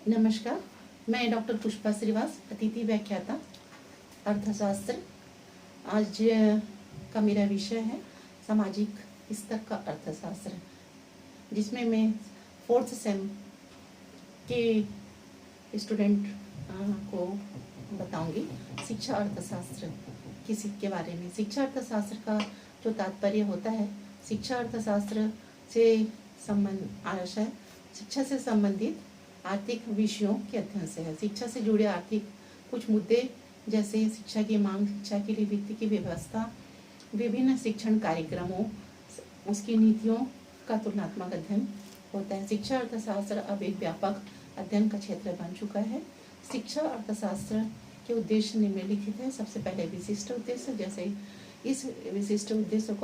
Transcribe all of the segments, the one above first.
नमस्कार, मैं डॉक्टर पुष्पा श्रीवास, अतिथि व्याख्याता अर्थशास्त्र। आज का मेरा विषय है सामाजिक स्तर का अर्थशास्त्र, जिसमें मैं 4th सेम के स्टूडेंट को बताऊंगी शिक्षा अर्थशास्त्र के बारे में। शिक्षा अर्थशास्त्र का जो तात्पर्य होता है, शिक्षा अर्थशास्त्र से शिक्षा से संबंधित आर्थिक विषयों के अध्ययन से है। शिक्षा से जुड़े आर्थिक कुछ मुद्दे जैसे शिक्षा की मांग, शिक्षा के लिए वित्त की व्यवस्था, विभिन्न शिक्षण कार्यक्रमों, उसकी नीतियों का तुलनात्मक अध्ययन होता है। शिक्षा अर्थशास्त्र अब एक व्यापक अध्ययन का क्षेत्र बन चुका है। शिक्षा अर्थशास्त्र के उद्देश्य निम्नलिखित है। सबसे पहले विशिष्ट उद्देश्य, जैसे इस विशिष्ट उद्देश्य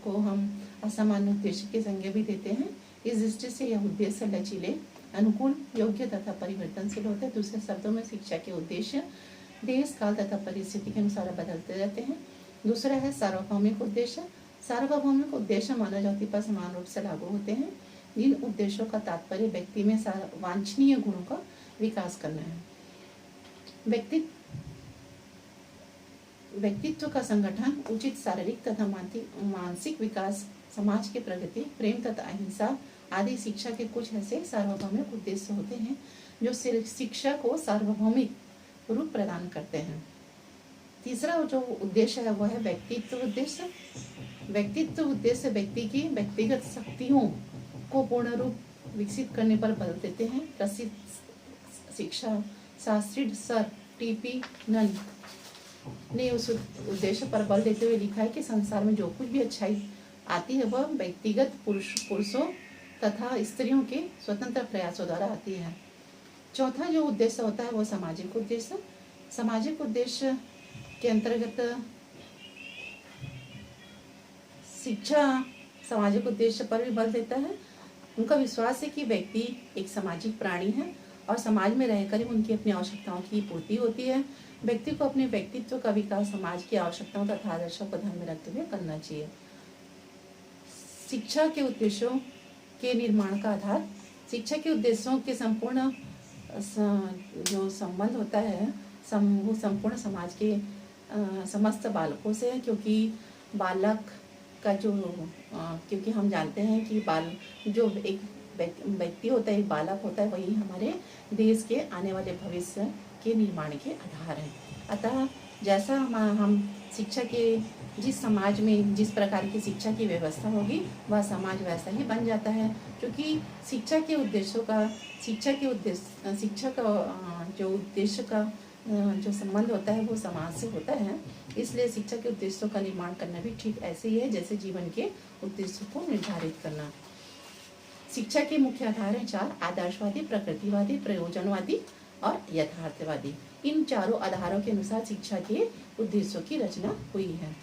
को हम असामान्य उद्देश्य की संज्ञा भी देते हैं। इस दृष्टि से यह उद्देश्य लचीले, अनुकूल, योग्य तथा परिवर्तनशील होता है। दूसरे शब्दों में शिक्षा के उद्देश्य देश, काल तथा परिस्थिति के अनुसार बदलते रहते हैं। दूसरा है सार्वभौमिक उद्देश्य। सार्वभौमिक उद्देश्य मानव जाति पर समान रूप से लागू होते हैं। इन उद्देश्यों का तात्पर्य व्यक्ति में वांछनीय गुणों का विकास करना है। व्यक्तित्व का संगठन, उचित शारीरिक तथा मानसिक विकास, समाज की प्रगति, प्रेम तथा अहिंसा आदि शिक्षा के कुछ ऐसे सार्वभौमिक उद्देश्य होते हैं जो शिक्षा को सार्वभौमिक रूप प्रदान करते हैं। तीसरा जो उद्देश्य है वह है व्यक्तित्व उद्देश्य। व्यक्तित्व उद्देश्य व्यक्ति की व्यक्तिगत शक्तियों को पूर्ण रूप विकसित करने पर बल देते हैं। प्रसिद्ध शिक्षा शास्त्री सर टी.पी. नन ने उस उद्देश्य पर बल देते हुए लिखा है कि संसार में जो कुछ भी अच्छाई आती है वह व्यक्तिगत पुरुषों तथा स्त्रियों के स्वतंत्र प्रयासों द्वारा आती है। चौथा जो उद्देश्य होता है वो सामाजिक उद्देश्य। सामाजिक उद्देश्य के अंतर्गत शिक्षा सामाजिक उद्देश्य पर भी बल देता है। उनका विश्वास है कि व्यक्ति एक सामाजिक प्राणी है और समाज में रहकर ही उनकी अपनी आवश्यकताओं की पूर्ति होती है। व्यक्ति को अपने व्यक्तित्व का विकास समाज की आवश्यकताओं तथा आदर्शों को ध्यान में रखते हुए करना चाहिए। शिक्षा के उद्देश्यों के निर्माण का आधार, शिक्षा के उद्देश्यों के संपूर्ण जो संबंध होता है वो संपूर्ण समाज के समस्त बालकों से है, क्योंकि बालक का क्योंकि हम जानते हैं कि जो एक व्यक्ति होता है, एक बालक होता है, वही हमारे देश के आने वाले भविष्य के निर्माण के आधार हैं। अतः जैसा हम शिक्षा के जिस समाज में जिस प्रकार की शिक्षा की व्यवस्था होगी वह समाज वैसा ही बन जाता है, क्योंकि शिक्षा का जो संबंध होता है वो समाज से होता है। इसलिए शिक्षा के उद्देश्यों का निर्माण करना भी ठीक ऐसे ही है जैसे जीवन के उद्देश्यों को निर्धारित करना। शिक्षा के मुख्य आधार हैं 4: आदर्शवादी, प्रकृतिवादी, प्रयोजनवादी और यथार्थवादी। इन चारों आधारों के अनुसार शिक्षा के उद्देश्यों की रचना हुई है।